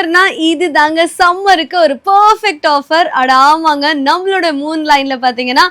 ஆஃபர்னா இது தாங்க. சம்மருக்கு ஒரு பெர்ஃபெக்ட் ஆஃபர். அட ஆமாங்க, நம்மளோட மூன் லைன்ல பாத்தீங்கன்னா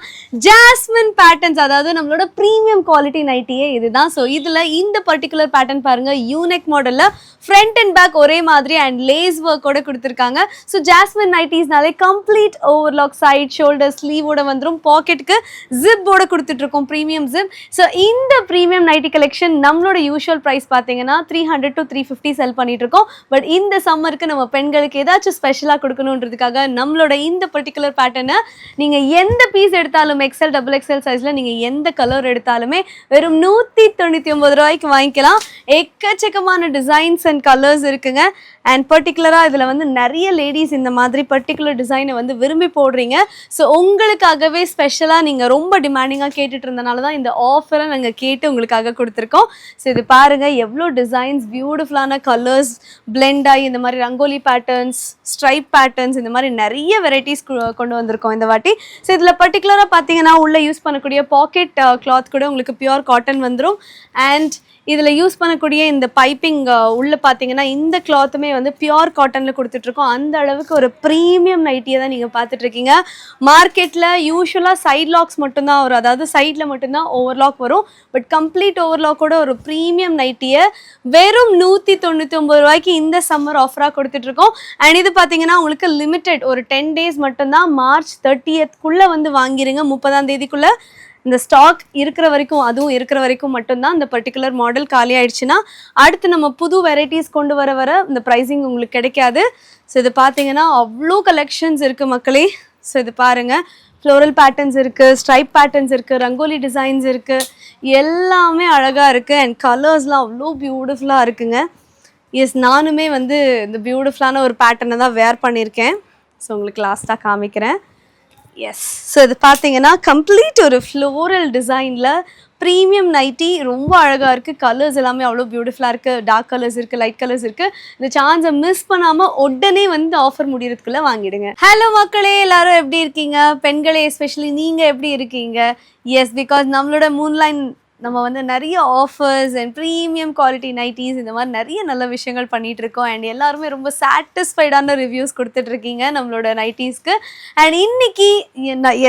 ஜாஸ்மின் பேட்டர்ன்ஸ், அதாவது நம்மளோட பிரீமியம் குவாலிட்டி நைட்டியே இதுதான். ஸோ இதுல இந்த பர்டிகுலர் பேட்டர்ன் பாருங்க, யூனிக் மாடல்ல ஃப்ரண்ட் அண்ட் பேக் ஒரே மாதிரி அண்ட் லேஸ் ஒர்க்கோட கொடுத்துருக்காங்க. ஸோ ஜாஸ்மின் நைட்டிஸ்னாலே கம்ப்ளீட் ஓவர்லாக், சைட் ஷோல்டர், ஸ்லீவோட வந்துடும். பாக்கெட்டுக்கு ஜிப்போட கொடுத்துட்டு இருக்கோம், பிரீமியம் ஜிப். ஸோ இந்த பிரீமியம் நைட்டி கலெக்ஷன் நம்மளோட யூஷுவல் ப்ரைஸ் பார்த்தீங்கன்னா 300 to 350 செல் பண்ணிட்டு இருக்கோம். பட் இந்த சம்மருக்கு நம்ம பெண்களுக்கு ஏதாச்சும் ஸ்பெஷலாக கொடுக்கணுன்றதுக்காக நம்மளோட இந்த பர்டிகுலர் பேட்டர்னை நீங்கள் எந்த பீஸ் எடுத்தாலும், எக்ஸல் டபுள் எக்ஸல் சைஸில் நீங்கள் எந்த கலர் எடுத்தாலுமே வெறும் 199 ரூபாய்க்கு வாங்கிக்கலாம். எக்கச்சக்கமான டிசைன்ஸ் அண்ட் கலர்ஸ் இருக்குங்க. அண்ட் பர்டிகுலராக இதில் வந்து நிறைய லேடிஸ் இந்த மாதிரி பர்டிகுலர் டிசைனை வந்து விரும்பி போடுறீங்க. ஸோ உங்களுக்காகவே ஸ்பெஷலாக நீங்கள் ரொம்ப டிமாண்டிங்காக கேட்டுட்டு இருந்தனால தான் இந்த ஆஃபரை நாங்கள் கேட்டு உங்களுக்காக கொடுத்துருக்கோம். ஸோ இது பாருங்கள், எவ்வளோ டிசைன்ஸ், பியூட்டிஃபுல்லான கலர்ஸ் பிளெண்ட் ஆகி இந்த மாதிரி ரங்கோலி பேட்டர்ன்ஸ், ஸ்ட்ரைப் பேட்டர்ன்ஸ், இந்த மாதிரி நிறைய வெரைட்டிஸ் கொண்டு வந்திருக்கோம் இந்த வாட்டி. ஸோ இதில் பர்டிகுலராக பார்த்தீங்கன்னா உள்ளே யூஸ் பண்ணக்கூடிய பாக்கெட் கிளாத் கூட உங்களுக்கு பியூர் காட்டன் வந்துடும். அண்ட் இதில் யூஸ் பண்ணக்கூடிய இந்த பைப்பிங் உள்ளே பார்த்தீங்கன்னா இந்த கிளாத்துமே வந்து பியூர் காட்டனில் கொடுத்துட்ருக்கோம். அந்த அளவுக்கு ஒரு ப்ரீமியம் நைட்டியை தான் நீங்கள் பார்த்துட்ருக்கீங்க. மார்க்கெட்டில் யூஸ்வலாக சைட் லாக்ஸ் மட்டும்தான் வரும், அதாவது சைடில் மட்டும்தான் ஓவர்லாக் வரும். பட் கம்ப்ளீட் ஓவர்லாக்கோட ஒரு ப்ரீமியம் நைட்டியை வெறும் 199 ரூபாய்க்கு இந்த சம்மர் ஆஃபராக கொடுத்துட்ருக்கோம். அண்ட் இது பார்த்தீங்கன்னா உங்களுக்கு லிமிட்டெட் ஒரு 10 days மட்டும்தான். மார்ச் 30th வந்து வாங்கிருங்க. 30ஆம் தேதிக்குள்ளே இந்த ஸ்டாக் இருக்கிற வரைக்கும், அதுவும் இருக்கிற வரைக்கும் மட்டும்தான். இந்த பர்டிகுலர் மாடல் காலி ஆயிடுச்சுன்னா அடுத்து நம்ம புது வெரைட்டிஸ் கொண்டு வர இந்த ப்ரைஸிங் உங்களுக்கு கிடைக்காது. ஸோ இது பார்த்தீங்கன்னா அவ்வளோ கலெக்ஷன்ஸ் இருக்குது மக்களே. ஸோ இது பாருங்கள், ஃப்ளோரல் பேட்டர்ன்ஸ் இருக்குது, ஸ்ட்ரைப் பேட்டர்ன்ஸ் இருக்குது, ரங்கோலி டிசைன்ஸ் இருக்குது, எல்லாமே அழகாக இருக்குது. அண்ட் கலர்ஸ்லாம் அவ்வளோ பியூட்டிஃபுல்லாக இருக்குங்க. எஸ், நானுமே வந்து இந்த பியூட்டிஃபுல்லான ஒரு பேட்டர்னை தான் வேர் பண்ணியிருக்கேன். ஸோ உங்களுக்கு லாஸ்ட்டாக காமிக்கிறேன். எஸ், ஸோ இது பார்த்தீங்கன்னா கம்ப்ளீட் ஒரு ஃப்ளோரல் டிசைனில் ப்ரீமியம் நைட்டி, ரொம்ப அழகாக இருக்குது. கலர்ஸ் எல்லாமே அவ்வளோ பியூட்டிஃபுல்லாக இருக்குது. டார்க் கலர்ஸ் இருக்குது, லைட் கலர்ஸ் இருக்குது. இந்த சான்ஸை மிஸ் பண்ணாமல் உடனே வந்து ஆஃபர் முடியறதுக்குள்ளே வாங்கிடுங்க. ஹலோ மக்களே, எல்லாரும் எப்படி இருக்கீங்க? பெண்களே எஸ்பெஷலி நீங்கள் எப்படி இருக்கீங்க? எஸ், பிகாஸ் நம்மளோட மூன்லைன் நம்ம வந்து நிறைய offers and premium quality nighties, இந்த மாதிரி நிறைய நல்ல விஷயங்கள் பண்ணிகிட்டு இருக்கோம். அண்ட் எல்லாருமே ரொம்ப சாட்டிஸ்ஃபைடான ரிவ்யூஸ் கொடுத்துட்ருக்கீங்க நம்மளோட நைட்டிஸ்க்கு. அண்ட் இன்னைக்கு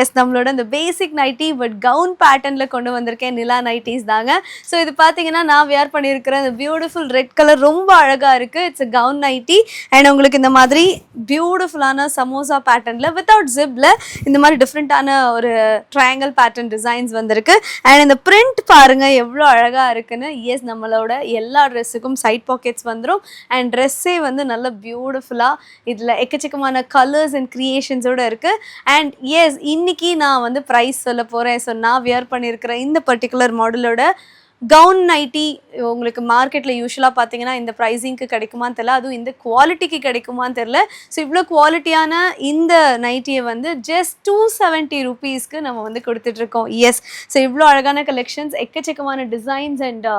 எஸ், நம்மளோட இந்த பேசிக் நைட்டி பட் கவுன் பேட்டர்னில் கொண்டு வந்திருக்கேன், நிலா நைட்டிஸ் தாங்க. ஸோ இது பார்த்தீங்கன்னா நான் வேர் பண்ணியிருக்கிறேன் இந்த பியூட்டிஃபுல் ரெட் கலர், ரொம்ப அழகாக இருக்குது. It's a gown nighty. And உங்களுக்கு இந்த மாதிரி பியூட்டிஃபுல்லான சமோசா பேட்டர்னில் வித்தவுட் ஜிப்பில் இந்த மாதிரி டிஃப்ரெண்ட்டான ஒரு ட்ரையாங்கிள் பேட்டர்ன் டிசைன்ஸ் வந்திருக்கு. அண்ட் இந்த பிரிண்ட் பாருங்க எவ்வளோ அழகாக இருக்குன்னு. எஸ், நம்மளோட எல்லா ட்ரெஸ்ஸுக்கும் சைட் பாக்கெட்ஸ் வந்துடும். அண்ட் ட்ரெஸ்ஸே வந்து நல்ல பியூட்டிஃபுல்லாக இதில் எக்கச்சக்கமான கலர்ஸ் அண்ட் க்ரியேஷன்ஸோடு இருக்குது. அண்ட் எஸ், இன்னைக்கு நான் வந்து ப்ரைஸ் சொல்ல போகிறேன். ஸோ நான் வியர் பண்ணியிருக்கிற இந்த பர்டிகுலர் மாடலோட கவுன் நைட்டி உங்களுக்கு மார்க்கெட்டில் யூஸ்வலாக பார்த்தீங்கன்னா இந்த ப்ரைஸிங்க்கு கிடைக்குமான்னு தெரில, அதுவும் இந்த குவாலிட்டிக்கு கிடைக்குமான்னு தெரில. ஸோ இவ்வளோ குவாலிட்டியான இந்த நைட்டியை வந்து ஜஸ்ட் 270 ரூபீஸ்க்கு நம்ம வந்து கொடுத்துட்ருக்கோம். எஸ், ஸோ இவ்வளோ அழகான கலெக்ஷன்ஸ், எக்கச்சக்கமான டிசைன்ஸ் அண்ட்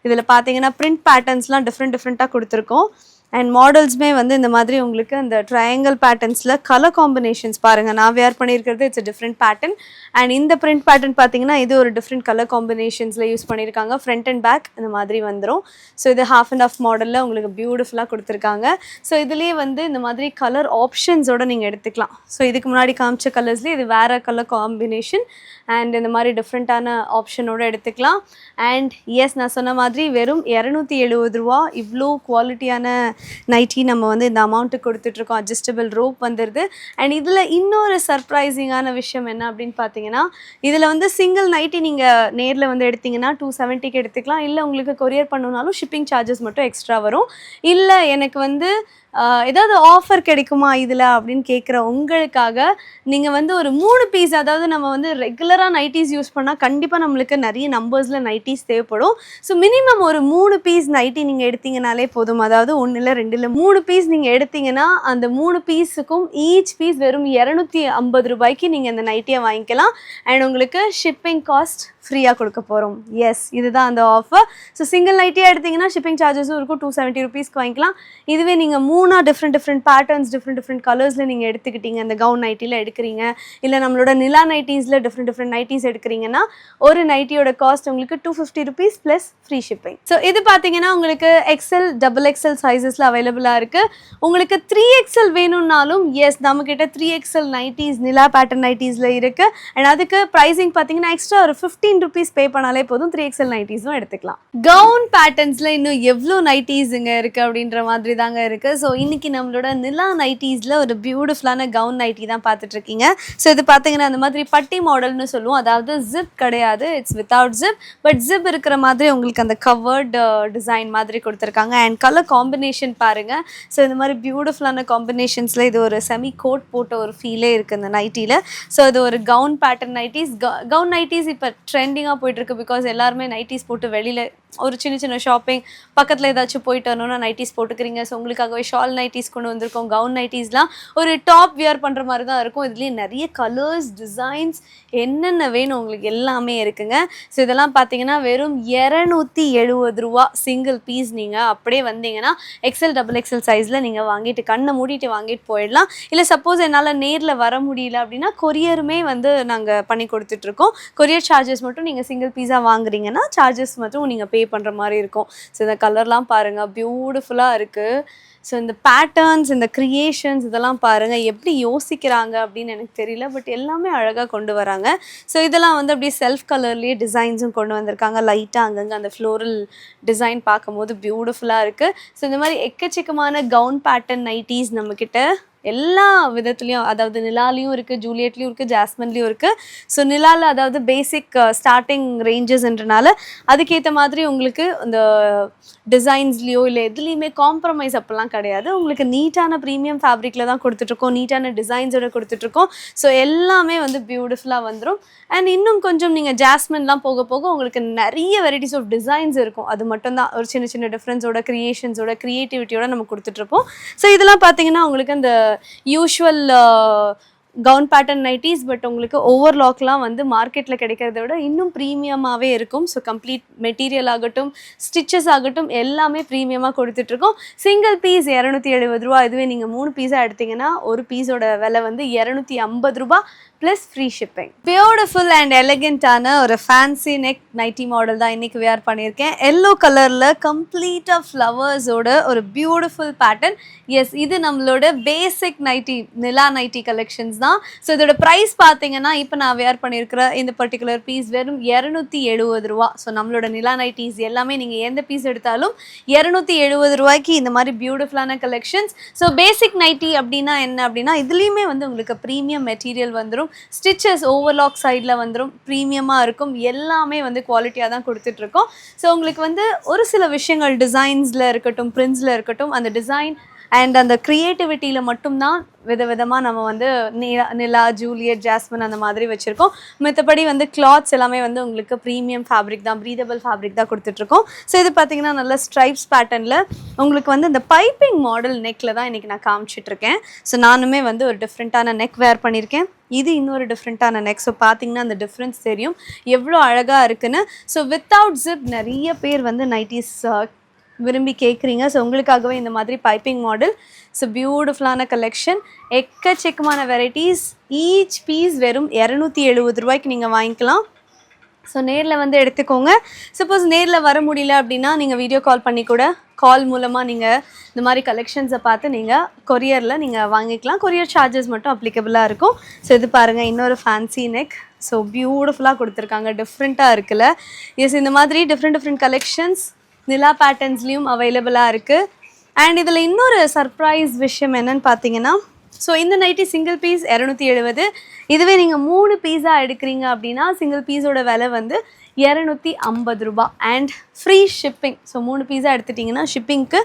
இதில் பார்த்தீங்கன்னா பிரிண்ட் பேட்டர்ன்ஸ்லாம் டிஃப்ரெண்ட்டாக கொடுத்துருக்கோம். அண்ட் மாடல்ஸுமே வந்து இந்த மாதிரி உங்களுக்கு அந்த ட்ரையாங்கிள் பேட்டர்ன்ஸில் கலர் காம்பினேஷன்ஸ் பாருங்கள். நான் வேர் பண்ணியிருக்கிறது இட்ஸ் டிஃப்ரெண்ட் பேட்டர்ன். அண்ட் இந்த பிரிண்ட் பேட்டர்ன் பார்த்தீங்கன்னா இது ஒரு டிஃப்ரெண்ட் கலர் காம்பினேஷன்ஸில் யூஸ் பண்ணியிருக்காங்க. ஃப்ரண்ட் அண்ட் பேக் இந்த மாதிரி வந்துடும். ஸோ இது ஹாஃப் அண்ட் ஆஃப் மாடலில் உங்களுக்கு பியூட்டிஃபுல்லாக கொடுத்துருக்காங்க. ஸோ இதுலேயே வந்து இந்த மாதிரி கலர் ஆப்ஷன்ஸோடு நீங்கள் எடுத்துக்கலாம். ஸோ இதுக்கு முன்னாடி காமிச்ச கலர்ஸ்லேயே இது வேறு கலர் காம்பினேஷன் அண்ட் இந்த மாதிரி டிஃப்ரெண்ட்டான ஆப்ஷனோடு எடுத்துக்கலாம். அண்ட் எஸ், நான் சொன்ன மாதிரி வெறும் 270 ரூபா இவ்வளோ குவாலிட்டியான நைட்டி நம்ம வந்து இந்த அமௌண்ட்டுக்கு கொடுத்துட்ருக்கோம். அட்ஜஸ்டபிள் ரோப் வந்துடுது. அண்ட் இதில் இன்னொரு சர்ப்ரைசிங்கான விஷயம் என்ன அப்படின்னு பார்த்தீங்கன்னா, இதில் வந்து சிங்கிள் நைட்டி நீங்கள் நேரில் வந்து எடுத்திங்கன்னா 270க்கு எடுத்துக்கலாம். இல்லை உங்களுக்கு கொரியர் பண்ணணுனாலும் ஷிப்பிங் சார்ஜஸ் மட்டும் எக்ஸ்ட்ரா வரும். இல்லை எனக்கு வந்து ஏதாவது ஆஃபர் கிடைக்குமா இதில் அப்படின்னு கேட்குற உங்களுக்காக நீங்கள் வந்து ஒரு 3 பீஸ், அதாவது நம்ம வந்து ரெகுலராக நைட்டிஸ் யூஸ் பண்ணால் கண்டிப்பாக நம்மளுக்கு நிறைய நம்பர்ஸில் நைட்டிஸ் தேவைப்படும். ஸோ மினிமம் ஒரு 3 பீஸ் நைட்டி நீங்கள் எடுத்தீங்கனாலே போதும். அதாவது 1 இல்லை 2 இல்லை 3 பீஸ் நீங்கள் எடுத்தீங்கன்னா அந்த 3 பீஸுக்கும் ஈச் பீஸ் வெறும் 250 ரூபாய்க்கு நீங்கள் இந்த நைட்டியை வாங்கிக்கலாம். அண்ட் உங்களுக்கு ஷிப்பிங் காஸ்ட் ஃப்ரீயாக கொடுக்க போகிறோம். எஸ், இதுதான் அந்த ஆஃபர். ஸோ சிங்கிள் நைட்டியாக எடுத்திங்கன்னா ஷிப்பிங் சார்ஜஸும் இருக்கும், 270 ருபீஸ்க்கு வாங்கிக்கலாம். இதுவே நீங்கள் 3 டிஃப்ரெண்ட் பேட்டர்ன்ஸ் டிஃப்ரெண்ட் கலர்ஸில் நீங்கள் எடுத்துக்கிட்டீங்க, இந்த கவுன் நைட்டியில் எடுக்கிறீங்க, இல்லை நம்மளோட நிலா நைட்டிஸில் டிஃப்ரெண்ட் நைட்டிஸ் எடுக்கிறீங்கன்னா ஒரு நைட்டியோட காஸ்ட் உங்களுக்கு 250 rupees plus free shipping. So இது பார்த்தீங்கன்னா உங்களுக்கு XL XXL சைஸஸில் அவைலபிளாக இருக்குது. உங்களுக்கு 3XL வேணும்னாலும் எஸ், நம்மக்கிட்ட 3XL நைட்டிஸ் நிலா பேட்டர்ன் நைட்டிஸில் இருக்குது. அண்ட் அதுக்கு ப்ரைஸிங் பார்த்தீங்கன்னா எக்ஸ்ட்ரா ஒரு 15 ருபீஸ் பே பண்ணாலே போதும், 3XL நைட்டிஸும் எடுத்துக்கலாம். கவுன் பேட்டர்ன்ஸில் இன்னும் எவ்வளோ நைட்டிஸுங்க இருக்குது அப்படின்ற மாதிரி தாங்க இருக்குது. ஸோ இன்றைக்கி நம்மளோட நிலா நைட்டிஸில் ஒரு பியூட்டிஃபுல்லான கவுன் நைட்டி தான் பார்த்துட்ருக்கீங்க. ஸோ இது பார்த்தீங்கன்னா அந்த மாதிரி பட்டி மாடல்னு சொல்லுவோம், அதாவது ஜிப் கிடையாது, it's without zip, but zip இருக்கிற மாதிரி உங்களுக்கு அந்த கவர்டு டிசைன் மாதிரி கொடுத்துருக்காங்க. அண்ட் கலர் காம்பினேஷன் பாருங்கள். ஸோ இந்த மாதிரி பியூட்டிஃபுல்லான காம்பினேஷன்ஸில் இது ஒரு செமி கோட் போட்ட ஒரு ஃபீலே இருக்குது இந்த நைட்டியில். ஸோ இது ஒரு gown pattern nighties. Gown nighties இப்போ ட்ரெண்டிங்காக போயிட்டுருக்கு, பிகாஸ் எல்லாருமே நைட்டிஸ் போட்டு வெளியில் ஒரு சின்ன ஷாப்பிங் பக்கத்தில் ஏதாச்சும் போயிட்டு வரணும்னா நைட்டிஸ் போட்டுக்கிறீங்க. ஸோ உங்களுக்காகவே ஷால் நைட்டிஸ் கொண்டு வந்திருக்கோம். கவுன் நைட்டிஸ்லாம் ஒரு டாப் வியர் பண்ணுற மாதிரி தான் இருக்கும். இதுலேயே நிறைய கலர்ஸ் டிசைன்ஸ் என்னென்ன வேணும் உங்களுக்கு எல்லாமே இருக்குங்க. ஸோ இதெல்லாம் பார்த்தீங்கன்னா வெறும் 270 ரூபா சிங்கிள் பீஸ். நீங்கள் அப்படியே வந்தீங்கன்னா XL XXL சைஸில் நீங்கள் வாங்கிட்டு கண்ணை மூடிட்டு வாங்கிட்டு போயிடலாம். இல்லை சப்போஸ் என்னால் நேரில் வர முடியல அப்படின்னா கொரியருமே வந்து நாங்கள் பண்ணி கொடுத்துட்ருக்கோம். கொரியர் சார்ஜஸ் மட்டும் நீங்கள் சிங்கிள் பீஸாக வாங்குறீங்கன்னா சார்ஜஸ் மட்டும் நீங்கள் பே பண்ணுற மாதிரி இருக்கும். ஸோ இந்த கலர்லாம் பாருங்கள், பியூட்டிஃபுல்லாக இருக்குது. ஸோ இந்த பேட்டர்ன்ஸ், இந்த க்ரியேஷன்ஸ் இதெல்லாம் பாருங்கள், எப்படி யோசிக்கிறாங்க அப்படின்னு எனக்கு தெரியல, பட் எல்லாமே அழகாக கொண்டு வராங்க. ஸோ இதெல்லாம் வந்து அப்படியே செல்ஃப் கலர்லேயே டிசைன்ஸும் கொண்டு வந்திருக்காங்க. லைட்டாக அங்கங்கே அந்த ஃப்ளோரல் டிசைன் பார்க்கும்போது பியூட்டிஃபுல்லாக இருக்குது. ஸோ இந்த மாதிரி எக்கச்சக்கமான கவுன் பேட்டர்ன் நைட்டிஸ் நம்மக்கிட்ட எல்லா விதத்துலேயும், அதாவது நிலாலையும் இருக்குது, ஜூலியட்லேயும் இருக்குது, ஜாஸ்மின்லேயும் இருக்குது. ஸோ நிலாவில் அதாவது பேசிக் ஸ்டார்டிங் ரேஞ்சஸ்ன்றனால அதுக்கேற்ற மாதிரி உங்களுக்கு இந்த டிசைன்ஸ்லேயோ இல்லை எதுலேயுமே காம்ப்ரமைஸ் அப்போல்லாம் கிடையாது. உங்களுக்கு நீட்டான ப்ரீமியம் ஃபேப்ரிக்கில் தான் கொடுத்துட்ருக்கோம், நீட்டான டிசைன்ஸோட கொடுத்துட்ருக்கோம். ஸோ எல்லாமே வந்து பியூட்டிஃபுல்லாக வந்துடும். அண்ட் இன்னும் கொஞ்சம் நீங்கள் ஜாஸ்மின்லாம் போக போக உங்களுக்கு நிறைய வெரைட்டிஸ் ஆஃப் டிசைன்ஸ் இருக்கும். அது மட்டும்தான் ஒரு சின்ன டிஃப்ரென்ஸோட க்ரியேஷன்ஸோட க்ரியேட்டிவிட்டியோட நம்ம கொடுத்துட்ருப்போம். ஸோ இதெல்லாம் பார்த்தீங்கன்னா உங்களுக்கு அந்த usual gown pattern nighties, but உங்களுக்கு ஓவர்லாக்லாம் வந்து மார்க்கெட்டில் கிடைக்கிறத விட இன்னும் ப்ரீமியமாகவே இருக்கும். ஸோ கம்ப்ளீட் மெட்டீரியல் ஆகட்டும், ஸ்டிச்சஸ் ஆகட்டும் எல்லாமே ப்ரீமியமாக கொடுத்துட்ருக்கோம். சிங்கிள் பீஸ் 270 ரூபா. இதுவே நீங்கள் 3 பீஸாக எடுத்திங்கன்னா ஒரு பீஸோட விலை வந்து 250 ரூபா plus free shipping. Beautiful and எலகெண்ட்டான ஒரு ஃபேன்சி நெக் நைட்டி மாடல் தான் இன்றைக்கி வியர் பண்ணியிருக்கேன். எல்லோ கலரில் கம்ப்ளீட்டாக ஃப்ளவர்ஸோட ஒரு பியூட்டிஃபுல் பேட்டர்ன். எஸ், இது நம்மளோட பேசிக் நைட்டி நிலா நைட்டி கலெக்ஷன்ஸ் தான். ஸோ இதோட ப்ரைஸ் பார்த்தீங்கன்னா இப்போ நான் வியர் பண்ணியிருக்கிற இந்த பர்டிகுலர் பீஸ் வெறும் 270 ரூபா. ஸோ நம்மளோட நிலா நைட்டிஸ் எல்லாமே நீங்கள் எந்த பீஸ் எடுத்தாலும் 270 ரூபாய்க்கு இந்த மாதிரி பியூட்டிஃபுல்லான கலெக்ஷன்ஸ். ஸோ பேசிக் நைட்டி அப்படின்னா என்ன அப்படின்னா இதுலேயுமே வந்து உங்களுக்கு ப்ரீமியம் மெட்டீரியல் வந்துடும், ஸ்டிச்சஸ் ஓவர்லாக் சைடில் வந்துடும், ப்ரீமியமாக இருக்கும், எல்லாமே வந்து குவாலிட்டியாக தான் கொடுத்துட்ருக்கோம். ஸோ உங்களுக்கு வந்து ஒரு சில விஷயங்கள் டிசைன்ஸில் இருக்கட்டும், பிரிண்ட்ஸில் இருக்கட்டும், அந்த டிசைன் அண்ட் அந்த க்ரியேட்டிவிட்டியில் மட்டும்தான் விதவிதமாக நம்ம வந்து நிலா, ஜூலியட், ஜாஸ்மின் அந்த மாதிரி வச்சுருக்கோம். மற்றபடி வந்து கிளாத்ஸ் எல்லாமே வந்து உங்களுக்கு ப்ரீமியம் ஃபேப்ரிக் தான், ப்ரீதபிள் ஃபேப்ரிக் தான் கொடுத்துட்ருக்கோம். ஸோ இது பார்த்திங்கன்னா நல்ல ஸ்ட்ரைப்ஸ் பேட்டர்னில் உங்களுக்கு வந்து இந்த பைப்பிங் மாடல் நெக்கில் தான் இன்றைக்கி நான் காமிச்சிட்ருக்கேன். ஸோ நானுமே வந்து ஒரு டிஃப்ரெண்ட்டான நெக் வேர் பண்ணியிருக்கேன். இது இன்னொரு டிஃப்ரெண்ட்டான நெக். ஸோ பார்த்திங்கன்னா அந்த டிஃப்ரென்ஸ் தெரியும் எவ்வளோ அழகாக இருக்குன்னு. ஸோ வித்தவுட் ஜிப் நிறைய பேர் வந்து நைட்டிஸ் விரும்பி கேட்குறீங்க. ஸோ உங்களுக்காகவே இந்த மாதிரி பைப்பிங் மாடல். ஸோ பியூட்டிஃபுல்லான கலெக்ஷன், எக்கச்சக்கமான வெரைட்டிஸ். ஈச் பீஸ் வெறும் 270 ரூபாய்க்கு நீங்கள் வாங்கிக்கலாம். ஸோ நேரில் வந்து எடுத்துக்கோங்க. சப்போஸ் நேரில் வர முடியல அப்படின்னா நீங்கள் வீடியோ கால் பண்ணி கூட கால் மூலமாக நீங்கள் இந்த மாதிரி கலெக்ஷன்ஸை பார்த்து நீங்கள் கொரியரில் நீங்கள் வாங்கிக்கலாம். கொரியர் சார்ஜஸ் மட்டும் அப்ளிகபிளாக இருக்கும். ஸோ இது பாருங்கள், இன்னொரு ஃபேன்சி நெக். ஸோ பியூட்டிஃபுல்லாக கொடுத்துருக்காங்க, டிஃப்ரெண்ட்டாக இருக்குல்ல. எஸ், இந்த மாதிரி டிஃப்ரெண்ட் கலெக்ஷன்ஸ் நிலா பேட்டர்ன்ஸ்லேயும் அவைலபிளாக இருக்குது. அண்ட் இதில் இன்னொரு சர்ப்ரைஸ் விஷயம் என்னென்னு பார்த்தீங்கன்னா, ஸோ இந்த நைட்டி சிங்கிள் பீஸ் 270. இதுவே நீங்கள் 3 பீஸாக எடுக்கிறீங்க அப்படின்னா சிங்கிள் பீஸோட விலை வந்து 250 ரூபா அண்ட் ஃப்ரீ ஷிப்பிங். ஸோ 3 பீஸாக எடுத்துட்டிங்கன்னா ஷிப்பிங்க்கு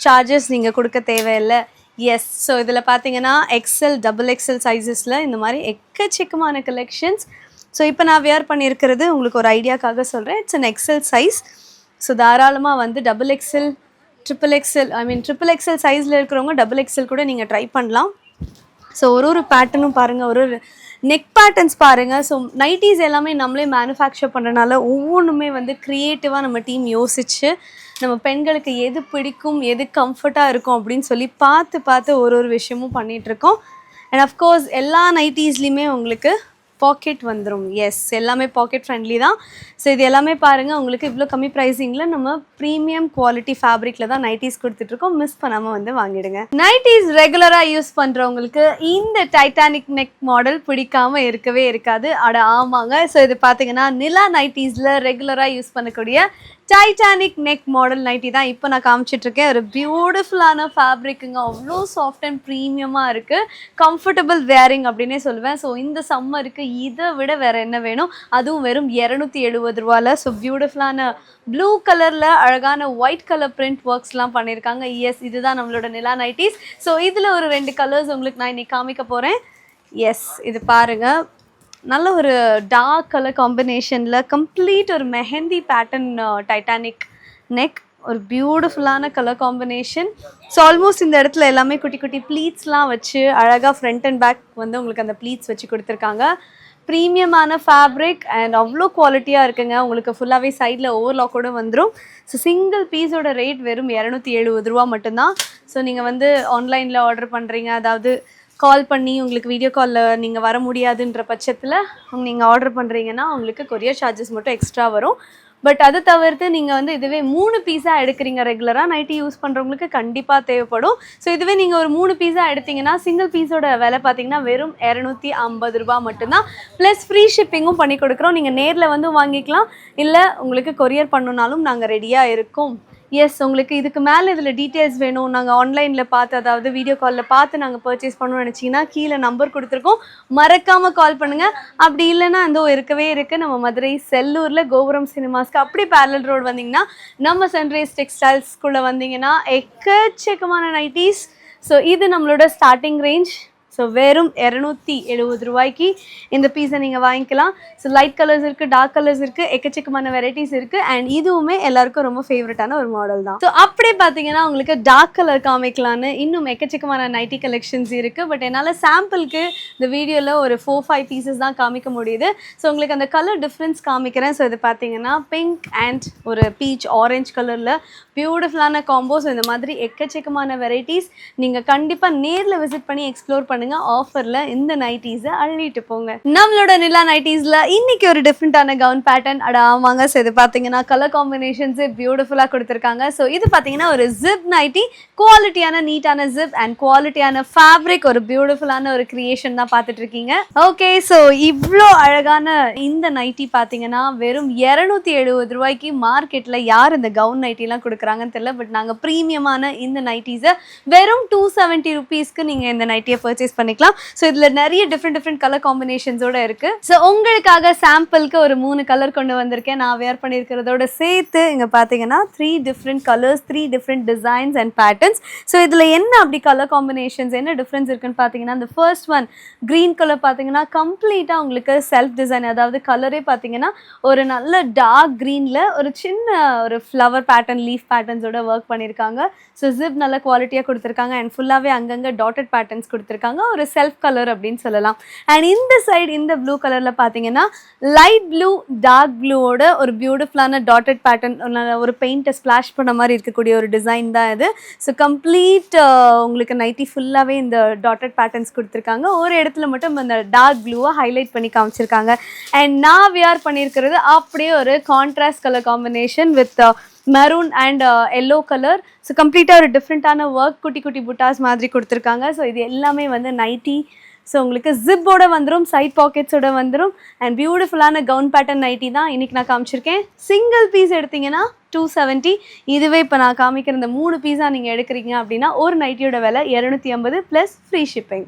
சார்ஜஸ் நீங்கள் கொடுக்க தேவையில்லை. எஸ், ஸோ இதில் பார்த்தீங்கன்னா XL XXL சைஸஸில் இந்த மாதிரி எக்கச்சக்கமான கலெக்ஷன்ஸ். ஸோ இப்போ நான் வியர் பண்ணியிருக்கிறது உங்களுக்கு ஒரு ஐடியாக்காக சொல்கிறேன். It's an XL size. So தாராளமாக வந்து XXL, XXL, XXL சைஸில் இருக்கிறவங்க XXL கூட நீங்கள் ட்ரை பண்ணலாம். ஸோ ஒரு பேட்டர்னும் பாருங்கள், ஒரு நெக் பேட்டர்ன்ஸ் பாருங்கள். ஸோ நைட்டிஸ் எல்லாமே நம்மளே மேனுஃபேக்சர் பண்ணுறனால ஒவ்வொன்றுமே வந்து க்ரியேட்டிவாக நம்ம டீம் யோசிச்சு நம்ம பெண்களுக்கு எது பிடிக்கும், எது கம்ஃபர்ட்டாக இருக்கும் அப்படின்னு சொல்லி பார்த்து பார்த்து ஒரு விஷயமும் பண்ணிகிட்ருக்கோம். அண்ட் அஃப்கோர்ஸ் எல்லா நைட்டிஸ்லேயுமே உங்களுக்கு பாக்கெட் வந்துடும். எஸ், எல்லாமே பாக்கெட் ஃப்ரெண்ட்லி தான். ஸோ இது எல்லாமே பாருங்கள், உங்களுக்கு இவ்வளோ கம்மி ப்ரைஸிங்கில் நம்ம ப்ரீமியம் குவாலிட்டி ஃபேப்ரிக்கில் தான் நைட்டிஸ் கொடுத்துட்ருக்கோம். மிஸ் பண்ணாமல் வந்து வாங்கிடுங்க. நைட்டிஸ் ரெகுலராக யூஸ் பண்ணுறவங்களுக்கு இந்த டைட்டானிக் நெக் மாடல் பிடிக்காமல் இருக்கவே இருக்காது. அட ஆமாங்க. ஸோ இது பார்த்தீங்கன்னா நிலா நைட்டிஸில் ரெகுலராக யூஸ் பண்ணக்கூடிய டைட்டானிக் நெக் மாடல் நைட்டி தான் இப்போ நான் காமிச்சிட்ருக்கேன். ஒரு பியூட்டிஃபுல்லான ஃபேப்ரிக்குங்க, அவ்வளோ சாஃப்ட் அண்ட் ப்ரீமியமாக இருக்குது. கம்ஃபர்டபுள் வேரிங் அப்படின்னே சொல்லுவேன். ஸோ இந்த சம்மருக்கு இதை விட வேறு என்ன வேணும்? அதுவும் வெறும் 270 ரூபாயில். ஸோ பியூட்டிஃபுல்லான ப்ளூ கலரில் அழகான ஒயிட் கலர் பிரிண்ட் ஒர்க்ஸ்லாம் பண்ணியிருக்காங்க. எஸ், இதுதான் நம்மளோட நிலா நைட்டிஸ். ஸோ இதில் ஒரு 2 கலர்ஸ் உங்களுக்கு நான் இன்னைக்கு காமிக்க போகிறேன். எஸ், இது பாருங்கள், நல்ல ஒரு டார்க் கலர் காம்பினேஷனில் கம்ப்ளீட் ஒரு மெஹந்தி பேட்டர்ன் டைட்டானிக் நெக், ஒரு பியூட்டிஃபுல்லான கலர் காம்பினேஷன். ஸோ ஆல்மோஸ்ட் இந்த இடத்துல எல்லாமே குட்டி குட்டி ப்ளீட்ஸ்லாம் வச்சு அழகாக ஃப்ரண்ட் அண்ட் பேக் வந்து உங்களுக்கு அந்த ப்ளீட்ஸ் வச்சு கொடுத்துருக்காங்க. ப்ரீமியமான ஃபேப்ரிக் அண்ட் அவ்வளோ குவாலிட்டியாக இருக்குங்க. உங்களுக்கு ஃபுல்லாகவே சைடில் ஓவர்லாக்கோடு வந்துடும். ஸோ சிங்கிள் பீஸோட ரேட் வெறும் 270 ரூபா மட்டும்தான். ஸோ நீங்கள் வந்து ஆன்லைனில் ஆர்டர் பண்ணுறீங்க, அதாவது கால் பண்ணி உங்களுக்கு வீடியோ காலில் நீங்கள் வர முடியாதுன்ற பட்சத்தில் நீங்கள் ஆர்டர் பண்ணுறீங்கன்னா உங்களுக்கு கொரியர் சார்ஜஸ் மட்டும் எக்ஸ்ட்ரா வரும். பட் அதை தவிர்த்து நீங்கள் வந்து இதுவே 3 பீஸாக எடுக்கிறீங்க, ரெகுலராக நைட்டி யூஸ் பண்ணுறவங்களுக்கு கண்டிப்பாக தேவைப்படும். ஸோ இதுவே நீங்கள் ஒரு 3 பீஸாக எடுத்திங்கன்னா சிங்கிள் பீஸோட விலை பார்த்தீங்கன்னா வெறும் 250 ரூபா மட்டும்தான். ப்ளஸ் ஃப்ரீ ஷிப்பிங்கும் பண்ணி கொடுக்குறோம். நீங்கள் நேரில் வந்து வாங்கிக்கலாம், இல்லை உங்களுக்கு கொரியர் பண்ணணுன்னாலும் நாங்கள் ரெடியாக இருக்கோம். எஸ், உங்களுக்கு இதுக்கு மேலே இதில் டீட்டெயில்ஸ் வேணும், நாங்கள் ஆன்லைனில் பார்த்து, அதாவது வீடியோ காலில் பார்த்து நாங்கள் பர்ச்சேஸ் பண்ணணும்னு நினச்சிங்கன்னா கீழே நம்பர் கொடுத்துருக்கோம், மறக்காமல் கால் பண்ணுங்கள். அப்படி இல்லைன்னா அந்த இருக்கவே இருக்குது நம்ம மதுரை செல்லூரில் கோபுரம் சினிமாஸ்க்கு அப்படி பேரலல் ரோடு வந்தீங்கன்னா நம்ம சன்ரைஸ் டெக்ஸ்டைல்ஸ்குள்ளே வந்தீங்கன்னா எக்கச்சக்கமான நைட்டிஸ். ஸோ இது நம்மளோட ஸ்டார்டிங் ரேஞ்ச். ஸோ வெறும் 270 ரூபாய்க்கு இந்த பீஸை நீங்கள் வாங்கிக்கலாம். ஸோ லைட் கலர்ஸ் இருக்குது, டார்க் கலர்ஸ் இருக்குது, எக்கச்சக்கமான வெரைட்டிஸ் இருக்குது. அண்ட் இதுவுமே எல்லாருக்கும் ரொம்ப ஃபேவரட்டான ஒரு மாடல் தான். ஸோ அப்படியே பார்த்தீங்கன்னா உங்களுக்கு டார்க் கலர் காமிக்கலான்னு இன்னும் எக்கச்சக்கமான நைட்டி கலெக்ஷன்ஸ் இருக்குது. பட் என்னால் சாம்பிளுக்கு இந்த வீடியோவில் ஒரு 4-5 பீசஸ் தான் காமிக்க முடியுது. ஸோ உங்களுக்கு அந்த கலர் டிஃப்ரென்ஸ் காமிக்கிறேன். ஸோ இது பார்த்தீங்கன்னா பிங்க் அண்ட் ஒரு பீச் ஆரஞ்ச் கலரில் பியூட்டிஃபுல்லான காம்போஸ். இந்த மாதிரி எக்கச்சக்கமான வெரைட்டிஸ் நீங்கள் கண்டிப்பாக நேரில் விசிட் பண்ணி எக்ஸ்ப்ளோர் பண்ணுங்கள். ஆஃபர்ல இந்த நைட்டிஸை அள்ளிட்டு போங்க. நம்மளோட நிலா நைட்டிஸ்ல இன்னைக்கு ஒரு டிஃப்ரெண்டான கவுன் பேட்டர்ன். அட ஆமாங்க. ஸோ இது பார்த்தீங்கன்னா கலர் காம்பினேஷன்ஸ் பியூட்டிஃபுல்லாக கொடுத்துருக்காங்க. ஸோ இது பார்த்தீங்கன்னா ஒரு ஜிப் நைட்டி, குவாலிட்டியான நீட்டான ஜிப் அண்ட் குவாலிட்டியான ஃபேப்ரிக், ஒரு பியூட்டிஃபுல்லான ஒரு கிரியேஷன் தான் பார்த்துட்டு இருக்கீங்க. ஓகே, ஸோ இவ்வளோ அழகான இந்த நைட்டி பார்த்தீங்கன்னா வெறும் 270 ரூபாய்க்கு மார்க்கெட்டில் யார் இந்த கவுன் நைட்டிலாம் கொடுக்குறாங்கன்னு தெரியல. பட் நாங்கள் ப்ரீமியமான இந்த நைட்டிஸை வெறும் 270 ருபீஸ்க்கு நீங்கள் இந்த நைட்டியை பர்ச்சேஸ் பண்ணிக்கலாம். ஸோ இதில் நிறைய டிஃப்ரெண்ட் கலர் காம்பினேஷன்ஸோட இருக்கு. ஸோ உங்களுக்காக சாம்பிளுக்கு ஒரு 3 கலர் கொண்டு வந்திருக்கேன். நான் வேர் பண்ணியிருக்கிறதோட சேர்த்து இங்கே பார்த்தீங்கன்னா 3 different colours, 3 different designs and patterns. So இதில் என்ன அப்படி கலர் காம்பினேஷன்ஸ் என்ன டிஃப்ரென்ஸ் இருக்குன்னு பார்த்தீங்கன்னா, இந்த ஃபர்ஸ்ட் ஒன் க்ரீன் கலர் பார்த்தீங்கன்னா கம்ப்ளீட்டாக உங்களுக்கு செல்ஃப் டிசைன், அதாவது கலரே பார்த்தீங்கன்னா ஒரு நல்ல டார்க் க்ரீனில் ஒரு சின்ன ஒரு ஃப்ளவர் பேட்டர்ன், லீஃப் பேட்டர்ன்ஸோட ஒர்க் பண்ணியிருக்காங்க. ஸோ ஜிப் நல்ல குவாலிட்டியாக கொடுத்துருக்காங்க அண்ட் ஃபுல்லாகவே அங்கங்கே டாட்டட் பேட்டர்ன்ஸ் கொடுத்துருக்காங்க. ஒரு செல்ஃப் கலர் அப்படின்னு சொல்லலாம். அண்ட் இந்த சைடு இந்த ப்ளூ கலரில் பார்த்தீங்கன்னா லைட் ப்ளூ டார்க் ப்ளூவோட ஒரு பியூட்டிஃபுல்லான டாட்டட் பேட்டர்ன், ஒரு பெயிண்ட்டை ஸ்ப்ளாஷ் பண்ண மாதிரி இருக்கக்கூடிய ஒரு டிசைன் தான் இது. ஸோ கம்ப்ளீட் உங்களுக்கு நைட்டி ஃபுல்லாகவே இந்த டாட்டட் பேட்டர்ன்ஸ் கொடுத்துருக்காங்க. ஒரு இடத்துல மட்டும் அந்த டார்க் ப்ளூவை ஹைலைட் பண்ணி காமிச்சிருக்காங்க. அண்ட் நான் வியர் பண்ணியிருக்கிறது அப்படியே ஒரு contrast colour combination with maroon and yellow colour. So கம்ப்ளீட்டாக ஒரு டிஃப்ரெண்ட்டான ஒர்க், குட்டி குட்டி புட்டாஸ் மாதிரி கொடுத்துருக்காங்க. ஸோ இது எல்லாமே வந்து நைட்டி. ஸோ உங்களுக்கு ஜிப்போட வந்துடும், சைட் பாக்கெட்ஸோட வந்துடும் அண்ட் பியூட்டிஃபுல்லான கவுன் பேட்டர்ன் நைட்டி தான் இன்றைக்கி நான் காமிச்சிருக்கேன். சிங்கிள் பீஸ் எடுத்திங்கன்னா 270. இதுவே இப்போ நான் காமிக்கிற இந்த 3 பீஸாக நீங்கள் எடுக்கிறீங்க அப்படின்னா ஒரு நைட்டியோட விலை 250 ப்ளஸ் ஃப்ரீ ஷிப்பிங்.